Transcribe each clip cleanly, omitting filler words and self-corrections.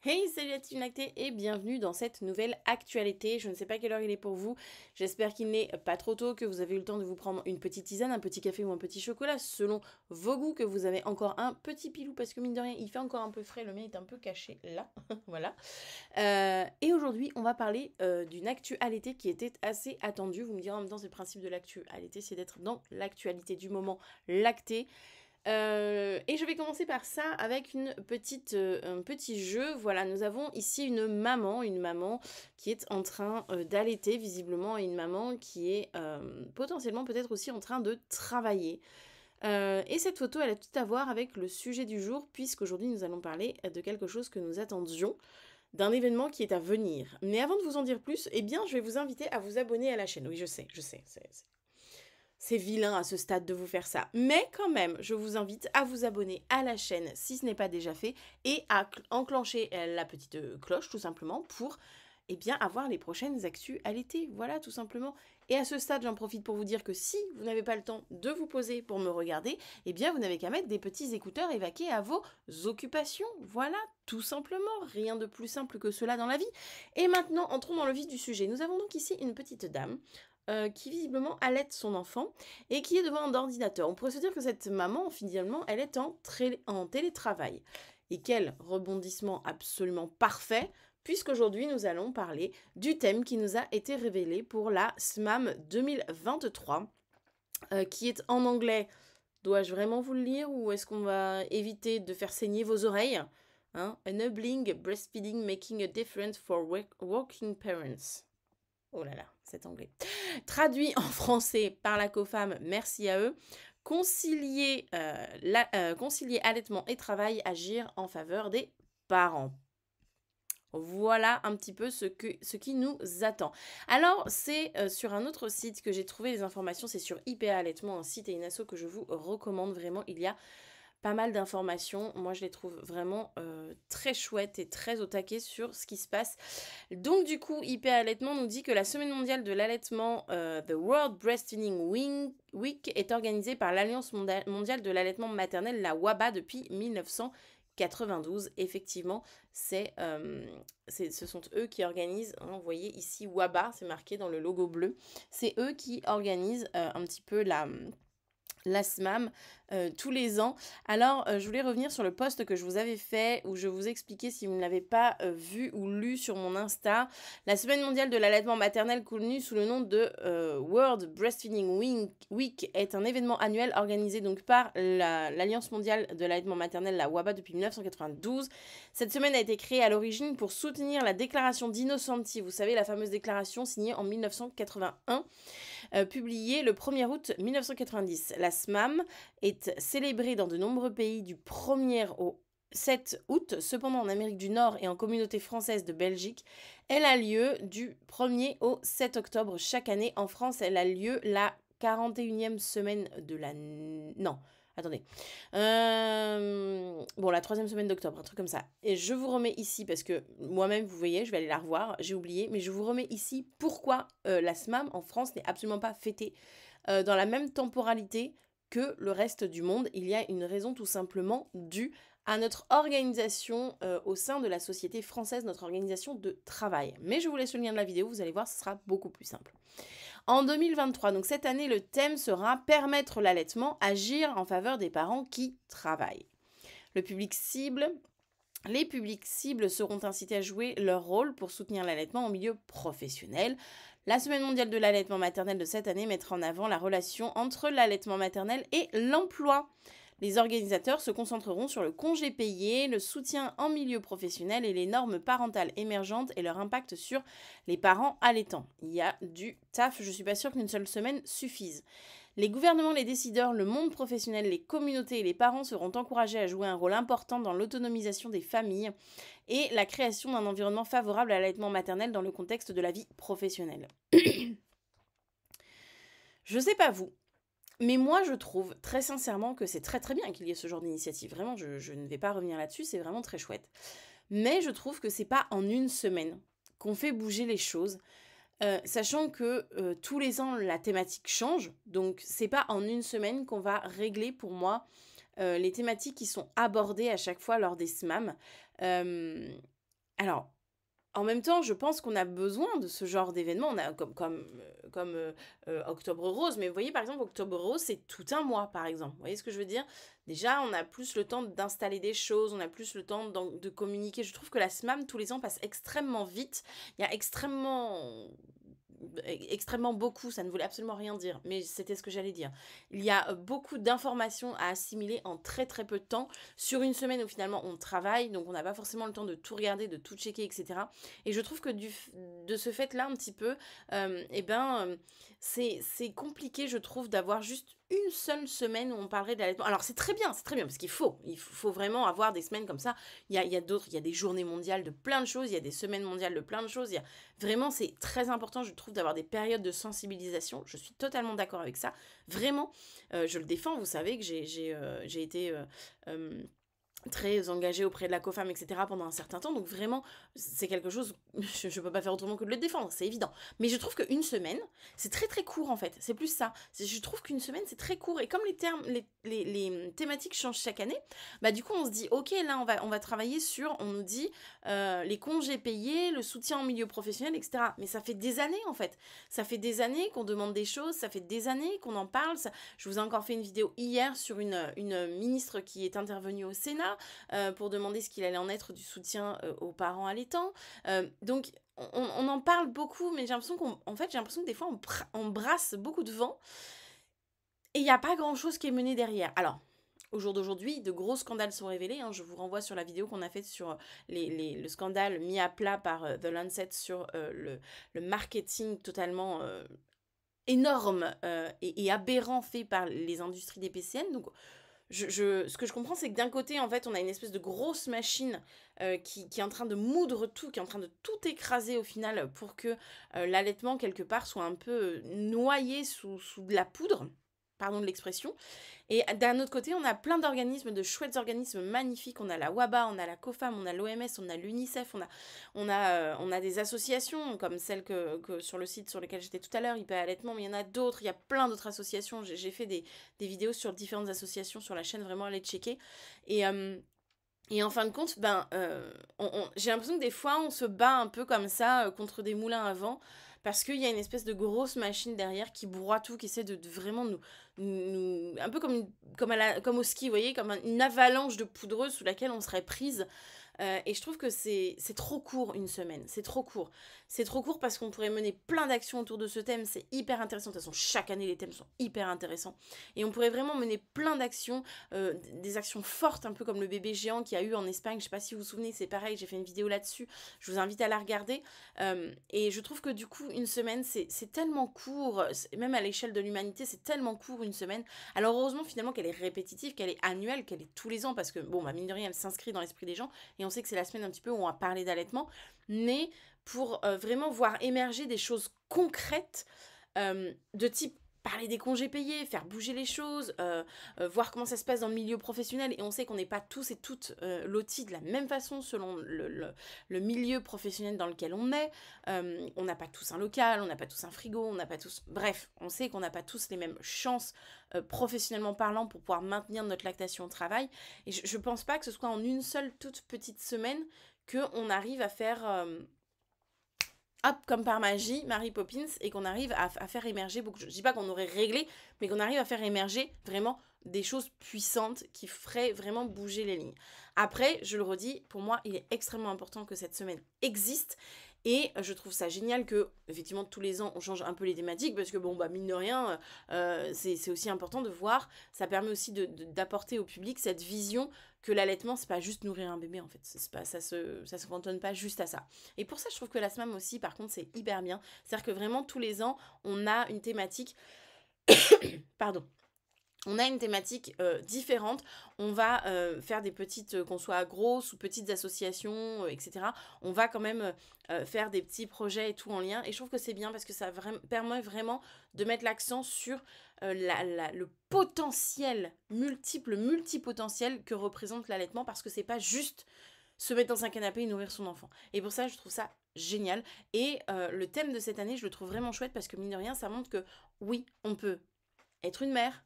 Hey, salut la team lactée et bienvenue dans cette nouvelle actualité. Je ne sais pas quelle heure il est pour vous. J'espère qu'il n'est pas trop tôt, que vous avez eu le temps de vous prendre une petite tisane, un petit café ou un petit chocolat selon vos goûts, que vous avez encore un petit pilou parce que mine de rien, il fait encore un peu frais. Le mien est un peu caché là. Voilà. Et aujourd'hui, on va parler d'une actualité qui était assez attendue. Vous me direz en même temps, c'est le principe de l'actualité, c'est d'être dans l'actualité du moment lacté. Et je vais commencer par ça avec un petit jeu. Voilà, nous avons ici une maman qui est en train d'allaiter visiblement et une maman qui est potentiellement peut-être aussi en train de travailler. Et cette photo, elle a tout à voir avec le sujet du jour puisqu'aujourd'hui nous allons parler de quelque chose que nous attendions, d'un événement qui est à venir. Mais avant de vous en dire plus, eh bien, je vais vous inviter à vous abonner à la chaîne. Oui, je sais, c'est vilain à ce stade de vous faire ça. Mais quand même, je vous invite à vous abonner à la chaîne si ce n'est pas déjà fait et à enclencher la petite cloche tout simplement pour avoir les prochaines actus à l'été. Voilà, tout simplement. Et à ce stade, j'en profite pour vous dire que si vous n'avez pas le temps de vous poser pour me regarder, vous n'avez qu'à mettre des petits écouteurs et vaquer à vos occupations. Voilà, tout simplement. Rien de plus simple que cela dans la vie. Et maintenant, entrons dans le vif du sujet. Nous avons donc ici une petite dame qui visiblement allaite son enfant et qui est devant un ordinateur. On pourrait se dire que cette maman, finalement, elle est en télétravail. Et quel rebondissement absolument parfait, puisqu'aujourd'hui nous allons parler du thème qui nous a été révélé pour la SMAM 2023, qui est en anglais. Dois-je vraiment vous le lire ou est-ce qu'on va éviter de faire saigner vos oreilles, hein? Enabling breastfeeding making a difference for working parents. Oh là là, cet anglais. Traduit en français par la COFAM, merci à eux. Concilier allaitement et travail, agir en faveur des parents. Voilà un petit peu ce qui nous attend. Alors, c'est sur un autre site que j'ai trouvé les informations, c'est sur IPA Allaitement, un site et une asso que je vous recommande vraiment. Il y a pas mal d'informations. Moi, je les trouve vraiment très chouettes et très au taquet sur ce qui se passe. Donc, du coup, IP Allaitement nous dit que la semaine mondiale de l'allaitement, The World Breastfeeding Week, est organisée par l'Alliance mondiale de l'allaitement maternel, la WABA, depuis 1992. Effectivement, ce sont eux qui organisent, hein, vous voyez ici WABA, c'est marqué dans le logo bleu, c'est eux qui organisent un petit peu la SMAM tous les ans. Alors, je voulais revenir sur le post que je vous avais fait où je vous expliquais, si vous ne l'avez pas vu ou lu sur mon Insta, la semaine mondiale de l'allaitement maternel connue sous le nom de World Breastfeeding Week est un événement annuel organisé donc par l'Alliance mondiale de l'allaitement maternel, la WABA, depuis 1992. Cette semaine a été créée à l'origine pour soutenir la déclaration d'Innocenti, vous savez, la fameuse déclaration signée en 1981, publiée le 1er août 1990. La SMAM est célébrée dans de nombreux pays du 1er au 7 août. Cependant, en Amérique du Nord et en communauté française de Belgique, elle a lieu du 1er au 7 octobre chaque année. En France, elle a lieu la 41e semaine de la... Non, attendez. Bon, la 3e semaine d'octobre, un truc comme ça. Et je vous remets ici, parce que moi-même, vous voyez, je vais aller la revoir, j'ai oublié, mais je vous remets ici pourquoi la SMAM en France n'est absolument pas fêtée dans la même temporalité que le reste du monde. Il y a une raison tout simplement due à notre organisation au sein de la société française, notre organisation de travail. Mais je vous laisse le lien de la vidéo, vous allez voir, ce sera beaucoup plus simple. En 2023, donc cette année, le thème sera permettre l'allaitement, agir en faveur des parents qui travaillent. Les publics cibles seront incités à jouer leur rôle pour soutenir l'allaitement en milieu professionnel. La Semaine mondiale de l'allaitement maternel de cette année mettra en avant la relation entre l'allaitement maternel et l'emploi. Les organisateurs se concentreront sur le congé payé, le soutien en milieu professionnel et les normes parentales émergentes et leur impact sur les parents allaitants. Il y a du taf, je ne suis pas sûre qu'une seule semaine suffise. Les gouvernements, les décideurs, le monde professionnel, les communautés et les parents seront encouragés à jouer un rôle important dans l'autonomisation des familles et la création d'un environnement favorable à l'allaitement maternel dans le contexte de la vie professionnelle. Je sais pas vous, mais moi je trouve très sincèrement que c'est très très bien qu'il y ait ce genre d'initiative. Vraiment, je ne vais pas revenir là-dessus, c'est vraiment très chouette. Mais je trouve que c'est pas en une semaine qu'on fait bouger les choses. Sachant que tous les ans la thématique change, donc c'est pas en une semaine qu'on va régler pour moi les thématiques qui sont abordées à chaque fois lors des SMAM. Alors, en même temps, je pense qu'on a besoin de ce genre d'événement. On a Octobre Rose, mais vous voyez, par exemple, Octobre Rose, c'est tout un mois, par exemple. Vous voyez ce que je veux dire? Déjà, on a plus le temps d'installer des choses, on a plus le temps de communiquer. Je trouve que la SMAM, tous les ans, passe extrêmement vite. Il y a extrêmement beaucoup, ça ne voulait absolument rien dire, mais c'était ce que j'allais dire. Il y a beaucoup d'informations à assimiler en très très peu de temps, sur une semaine où finalement on travaille, donc on n'a pas forcément le temps de tout regarder, de tout checker, etc. Et je trouve que de ce fait-là, un petit peu, eh ben, c'est compliqué, je trouve, d'avoir juste une seule semaine où on parlerait de l'allaitement. Alors c'est très bien, parce il faut vraiment avoir des semaines comme ça. Il y a des journées mondiales de plein de choses, il y a des semaines mondiales de plein de choses, vraiment, c'est très important, je trouve, d'avoir des périodes de sensibilisation. Je suis totalement d'accord avec ça. Vraiment, je le défends. Vous savez que j'ai été euh, très engagée auprès de la COFAM, etc. pendant un certain temps. Donc vraiment, c'est quelque chose, je ne peux pas faire autrement que de le défendre, c'est évident. Mais je trouve qu'une semaine, c'est très très court en fait. C'est plus ça. Je trouve qu'une semaine, c'est très court. Et comme les thématiques changent chaque année, bah du coup, on se dit, ok, là, on va travailler sur, on nous dit, les congés payés, le soutien en milieu professionnel, etc. Mais ça fait des années en fait. Ça fait des années qu'on demande des choses, ça fait des années qu'on en parle. Je vous ai encore fait une vidéo hier sur une ministre qui est intervenue au Sénat pour demander ce qu'il allait en être du soutien aux parents allaitants. Donc, on en parle beaucoup, mais j'ai l'impression j'ai l'impression que des fois, on brasse beaucoup de vent et il n'y a pas grand-chose qui est mené derrière. Alors, au jour d'aujourd'hui, de gros scandales sont révélés. Hein. Je vous renvoie sur la vidéo qu'on a faite sur le scandale mis à plat par The Lancet sur le marketing totalement énorme et aberrant fait par les industries des PCN. Donc, ce que je comprends, c'est que d'un côté, en fait, on a une espèce de grosse machine qui est en train de moudre tout, qui est en train de tout écraser au final pour que l'allaitement, quelque part, soit un peu noyé sous de la poudre. Pardon de l'expression. Et d'un autre côté, on a plein d'organismes, de chouettes organismes magnifiques. On a la WABA, on a la COFAM, on a l'OMS, on a l'UNICEF, on a des associations comme celle que sur le site sur lequel j'étais tout à l'heure, IP Allaitement, mais il y en a d'autres, il y a plein d'autres associations. J'ai fait des vidéos sur différentes associations sur la chaîne, vraiment allez checker. Et, euh, et en fin de compte, j'ai l'impression que des fois, on se bat un peu comme ça contre des moulins à vent parce qu'il y a une espèce de grosse machine derrière qui broie tout, qui essaie de vraiment un peu comme au ski, vous voyez, comme une avalanche de poudreuse sous laquelle on serait prise. Et je trouve que c'est trop court une semaine, c'est trop court. C'est trop court parce qu'on pourrait mener plein d'actions autour de ce thème, c'est hyper intéressant. De toute façon, chaque année, les thèmes sont hyper intéressants. Et on pourrait vraiment mener plein d'actions, des actions fortes, un peu comme le bébé géant qu'il y a eu en Espagne. Je sais pas si vous vous souvenez, c'est pareil, j'ai fait une vidéo là-dessus. Je vous invite à la regarder. Et je trouve que du coup, une semaine, c'est tellement court, même à l'échelle de l'humanité, c'est tellement court une semaine. Alors heureusement finalement qu'elle est répétitive, qu'elle est annuelle, qu'elle est tous les ans, parce que bon, bah, mine de rien, elle s'inscrit dans l'esprit des gens. Et on sait que c'est la semaine un petit peu où on va parler d'allaitement. Mais pour vraiment voir émerger des choses concrètes de type parler des congés payés, faire bouger les choses, voir comment ça se passe dans le milieu professionnel. Et on sait qu'on n'est pas tous et toutes lotis de la même façon selon le milieu professionnel dans lequel on est. On n'a pas tous un local, on n'a pas tous un frigo, on n'a pas tous... Bref, on sait qu'on n'a pas tous les mêmes chances professionnellement parlant pour pouvoir maintenir notre lactation au travail. Et je ne pense pas que ce soit en une seule toute petite semaine qu'on arrive à faire hop, comme par magie, Mary Poppins, et qu'on arrive à faire émerger beaucoup de choses. Je dis pas qu'on aurait réglé, mais qu'on arrive à faire émerger vraiment des choses puissantes qui feraient vraiment bouger les lignes. Après, je le redis, pour moi, il est extrêmement important que cette semaine existe. Et je trouve ça génial que, effectivement, tous les ans, on change un peu les thématiques, parce que, bon, bah, mine de rien, c'est aussi important de voir, ça permet aussi d'apporter au public cette vision que l'allaitement, c'est pas juste nourrir un bébé, en fait. Ça se cantonne pas juste à ça. Et pour ça, je trouve que la SMAM aussi, par contre, c'est hyper bien. C'est-à-dire que vraiment, tous les ans, on a une thématique... Pardon. On a une thématique différente. On va faire des petites, qu'on soit grosses ou petites associations, etc. On va quand même faire des petits projets et tout en lien. Et je trouve que c'est bien parce que ça permet vraiment de mettre l'accent sur le potentiel, multipotentiel que représente l'allaitement, parce que c'est pas juste se mettre dans un canapé et nourrir son enfant. Et pour ça, je trouve ça génial. Et le thème de cette année, je le trouve vraiment chouette parce que mine de rien, ça montre que oui, on peut être une mère,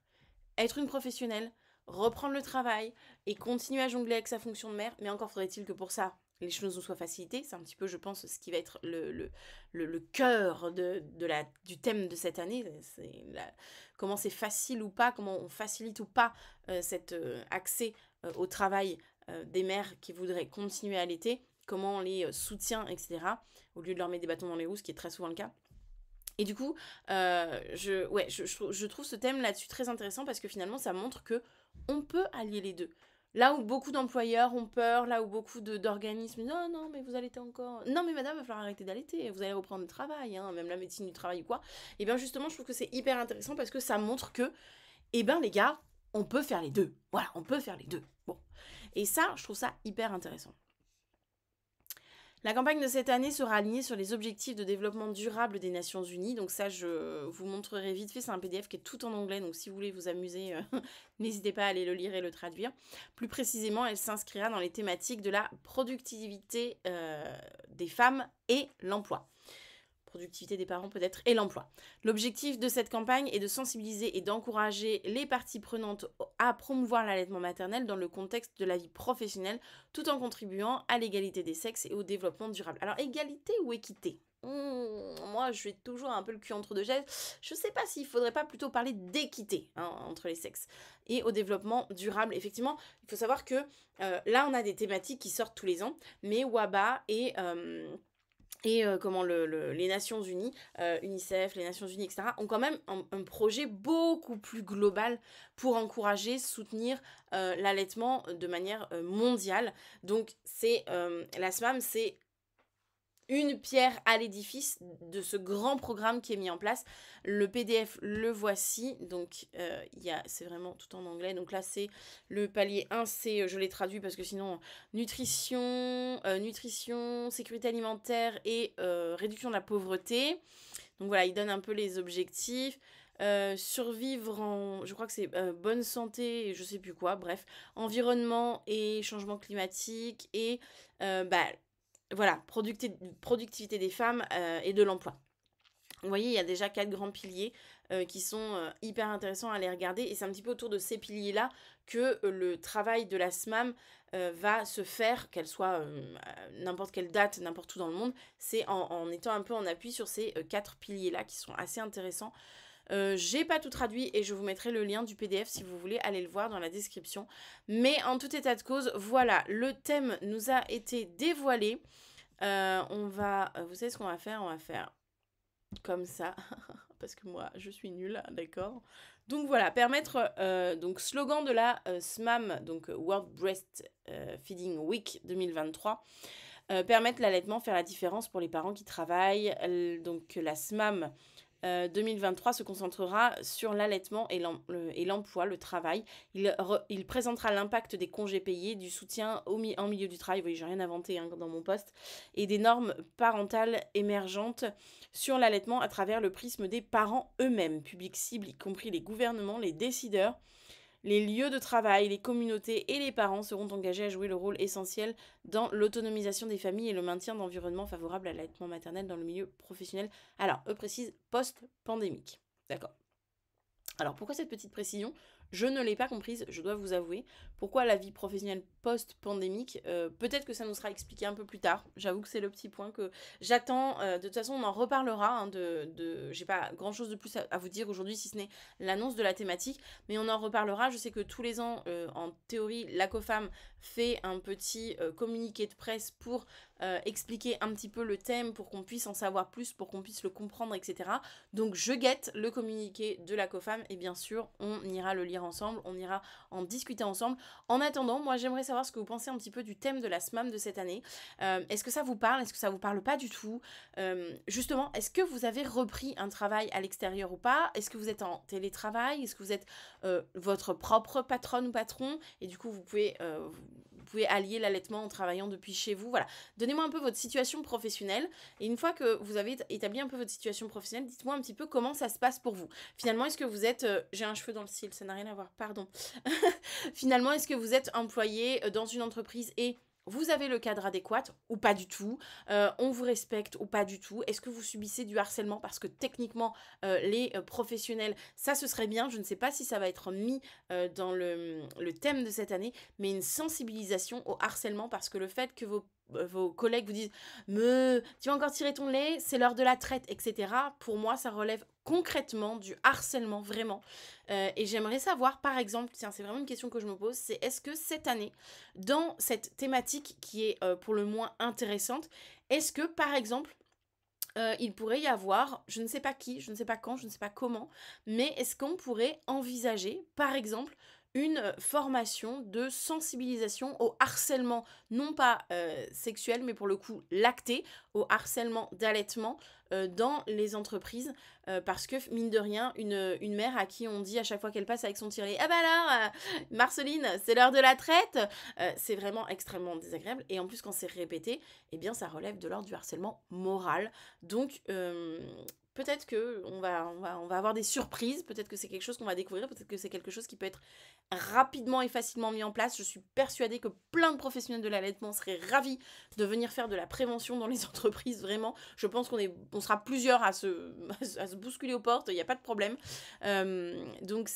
être une professionnelle, reprendre le travail et continuer à jongler avec sa fonction de mère, mais encore faudrait-il que pour ça, les choses nous soient facilitées. C'est un petit peu, je pense, ce qui va être le cœur du thème de cette année. Comment c'est facile ou pas, comment on facilite ou pas cet accès au travail des mères qui voudraient continuer à allaiter, comment on les soutient, etc., au lieu de leur mettre des bâtons dans les roues, ce qui est très souvent le cas. Et du coup, je trouve ce thème là-dessus très intéressant parce que finalement, ça montre que on peut allier les deux. Là où beaucoup d'employeurs ont peur, là où beaucoup d'organismes disent non, non, mais vous allaitez encore. Non, mais madame, il va falloir arrêter d'allaiter, vous allez reprendre le travail, hein, même la médecine du travail ou quoi. Et bien justement, je trouve que c'est hyper intéressant parce que ça montre que, eh ben les gars, on peut faire les deux. Voilà, on peut faire les deux. Bon. Et ça, je trouve ça hyper intéressant. La campagne de cette année sera alignée sur les objectifs de développement durable des Nations Unies. Donc ça, je vous montrerai vite fait. C'est un PDF qui est tout en anglais. Donc si vous voulez vous amuser, n'hésitez pas à aller le lire et le traduire. Plus précisément, elle s'inscrira dans les thématiques de la productivité des femmes et l'emploi. Productivité des parents peut-être et l'emploi. L'objectif de cette campagne est de sensibiliser et d'encourager les parties prenantes à promouvoir l'allaitement maternel dans le contexte de la vie professionnelle tout en contribuant à l'égalité des sexes et au développement durable. Alors égalité ou équité? Moi, je suis toujours un peu le cul entre deux chaises. Je ne sais pas s'il ne faudrait pas plutôt parler d'équité entre les sexes et au développement durable. Effectivement, il faut savoir que là, on a des thématiques qui sortent tous les ans, mais WABA et les Nations Unies, UNICEF, les Nations Unies, etc., ont quand même un projet beaucoup plus global pour encourager, soutenir l'allaitement de manière mondiale. Donc, la SMAM, c'est une pierre à l'édifice de ce grand programme qui est mis en place. Le PDF, le voici. Donc, c'est vraiment tout en anglais. Donc là, c'est le palier 1, je l'ai traduit parce que sinon, nutrition, sécurité alimentaire et réduction de la pauvreté. Donc voilà, il donne un peu les objectifs. Survivre je crois que c'est bonne santé, je sais plus quoi, bref, environnement et changement climatique et voilà, productivité des femmes et de l'emploi. Vous voyez, il y a déjà 4 grands piliers qui sont hyper intéressants à les regarder. Et c'est un petit peu autour de ces piliers-là que le travail de la SMAM va se faire, qu'elle soit n'importe quelle date, n'importe où dans le monde. C'est en étant un peu en appui sur ces 4 piliers-là qui sont assez intéressants. J'ai pas tout traduit et je vous mettrai le lien du PDF si vous voulez aller le voir dans la description. Mais en tout état de cause, voilà, le thème nous a été dévoilé. Vous savez ce qu'on va faire? On va faire comme ça, parce que moi, je suis nulle, d'accord? Donc voilà, permettre, donc slogan de la SMAM, donc World Breast Feeding Week 2023, permettre l'allaitement, faire la différence pour les parents qui travaillent. Donc la SMAM 2023 se concentrera sur l'allaitement et l'emploi, le travail. Il présentera l'impact des congés payés, du soutien en milieu du travail, oui, j'ai rien inventé dans mon poste, et des normes parentales émergentes sur l'allaitement à travers le prisme des parents eux-mêmes, public cible, y compris les gouvernements, les décideurs. Les lieux de travail, les communautés et les parents seront engagés à jouer le rôle essentiel dans l'autonomisation des familles et le maintien d'environnements favorables à l'allaitement maternel dans le milieu professionnel. Alors, eux précisent post-pandémique. D'accord. Alors, pourquoi cette petite précision ? Je ne l'ai pas comprise, je dois vous avouer. Pourquoi la vie professionnelle post-pandémique ? Peut-être que ça nous sera expliqué un peu plus tard. J'avoue que c'est le petit point que j'attends. De toute façon, on en reparlera. J'ai pas grand-chose de plus à vous dire aujourd'hui, si ce n'est l'annonce de la thématique. Mais on en reparlera. Je sais que tous les ans, en théorie, l'ACOFAM fait un petit communiqué de presse pour expliquer un petit peu le thème, pour qu'on puisse en savoir plus, pour qu'on puisse le comprendre, etc. Donc je guette le communiqué de l'ACOFAM et bien sûr on ira le lire ensemble, on ira en discuter ensemble. En attendant, moi j'aimerais savoir ce que vous pensez un petit peu du thème de la SMAM de cette année. Est-ce que ça vous parle? Est-ce que ça vous parle pas du tout? Justement, est-ce que vous avez repris un travail à l'extérieur ou pas? Est-ce que vous êtes en télétravail? Est-ce que vous êtes votre propre patronne ou patron? Et du coup vous pouvez allier l'allaitement en travaillant depuis chez vous. Voilà. Donnez-moi un peu votre situation professionnelle. Et une fois que vous avez établi un peu votre situation professionnelle, dites-moi un petit peu comment ça se passe pour vous. Finalement, est-ce que vous êtes... j'ai un cheveu dans le cil, ça n'a rien à voir, pardon. Finalement, est-ce que vous êtes employé dans une entreprise et vous avez le cadre adéquat ou pas du tout, on vous respecte ou pas du tout, est-ce que vous subissez du harcèlement parce que techniquement les professionnels, ça ce serait bien, je ne sais pas si ça va être mis dans le thème de cette année, mais une sensibilisation au harcèlement parce que le fait que vos collègues vous disent me tu vas encore tirer ton lait, c'est l'heure de la traite, etc. Pour moi, ça relève concrètement du harcèlement, vraiment. Et j'aimerais savoir, par exemple, tiens, c'est vraiment une question que je me pose, c'est est-ce que cette année, dans cette thématique qui est pour le moins intéressante, est-ce que, par exemple, il pourrait y avoir, je ne sais pas qui, je ne sais pas quand, je ne sais pas comment, mais est-ce qu'on pourrait envisager, par exemple, une formation de sensibilisation au harcèlement, non pas sexuel, mais pour le coup lacté, au harcèlement d'allaitement dans les entreprises, parce que mine de rien, une mère à qui on dit à chaque fois qu'elle passe avec son tire-lait, ah bah alors, Marceline, c'est l'heure de la traite, c'est vraiment extrêmement désagréable, et en plus quand c'est répété, eh bien ça relève de l'ordre du harcèlement moral. Donc, peut-être que on va avoir des surprises, peut-être que c'est quelque chose qu'on va découvrir, peut-être que c'est quelque chose qui peut être rapidement et facilement mis en place. Je suis persuadée que plein de professionnels de l'allaitement seraient ravis de venir faire de la prévention dans les entreprises, vraiment. Je pense on sera plusieurs à se bousculer aux portes, il n'y a pas de problème. Donc,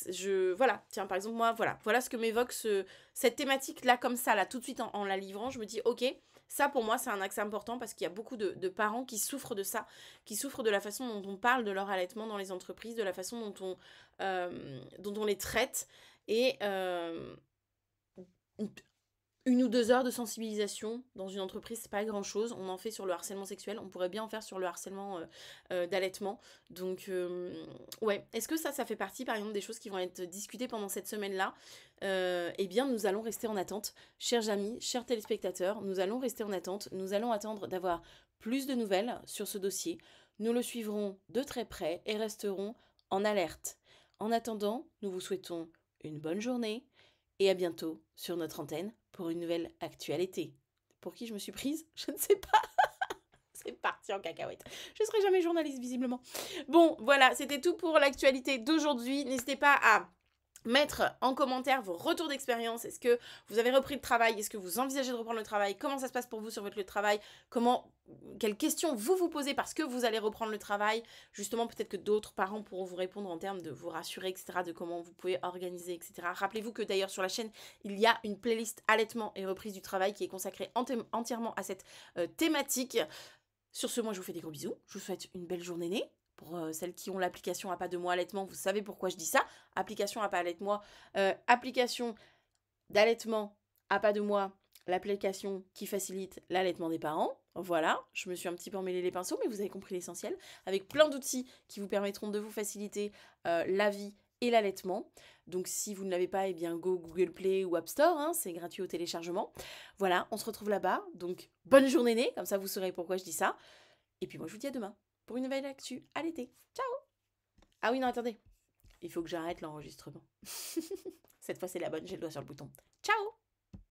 voilà, tiens, par exemple, moi, voilà ce que m'évoque cette thématique-là, comme ça, là, tout de suite en la livrant, je me dis, ok, ça, pour moi, c'est un axe important parce qu'il y a beaucoup de parents qui souffrent de ça, qui souffrent de la façon dont on parle de leur allaitement dans les entreprises, de la façon dont on les traite. Et une ou 2 heures de sensibilisation dans une entreprise, c'est pas grand-chose. On en fait sur le harcèlement sexuel, on pourrait bien en faire sur le harcèlement d'allaitement. Donc, ouais, est-ce que ça fait partie, par exemple, des choses qui vont être discutées pendant cette semaine-là? Eh bien, nous allons rester en attente, chers amis, chers téléspectateurs, nous allons rester en attente. Nous allons attendre d'avoir plus de nouvelles sur ce dossier. Nous le suivrons de très près et resterons en alerte. En attendant, nous vous souhaitons une bonne journée et à bientôt sur notre antenne pour une nouvelle actualité. Pour qui je me suis prise? Je ne sais pas. C'est parti en cacahuète. Je ne serai jamais journaliste visiblement. Bon, voilà, c'était tout pour l'actualité d'aujourd'hui. N'hésitez pas à mettre en commentaire vos retours d'expérience. Est-ce que vous avez repris le travail? Est-ce que vous envisagez de reprendre le travail? Comment ça se passe pour vous sur votre lieu de travail? Quelles questions vous posez parce que vous allez reprendre le travail? Justement, peut-être que d'autres parents pourront vous répondre en termes de vous rassurer, etc., de comment vous pouvez organiser, etc. Rappelez-vous que d'ailleurs sur la chaîne, il y a une playlist allaitement et reprise du travail qui est consacrée entièrement à cette thématique. Sur ce, moi, je vous fais des gros bisous. Je vous souhaite une belle journée. Pour celles qui ont l'application à pas de moi allaitement, vous savez pourquoi je dis ça. Application à pas allaitement, application d'allaitement à pas de moi, l'application qui facilite l'allaitement des parents. Voilà, je me suis un petit peu emmêlé les pinceaux, mais vous avez compris l'essentiel. Avec plein d'outils qui vous permettront de vous faciliter la vie et l'allaitement. Donc si vous ne l'avez pas, eh bien go Google Play ou App Store, hein, c'est gratuit au téléchargement. Voilà, on se retrouve là-bas. Donc bonne journée née, comme ça vous saurez pourquoi je dis ça. Et puis moi je vous dis à demain pour une nouvelle actu à l'été. Ciao! Ah oui, non, attendez. Il faut que j'arrête l'enregistrement. Cette fois, c'est la bonne, j'ai le doigt sur le bouton.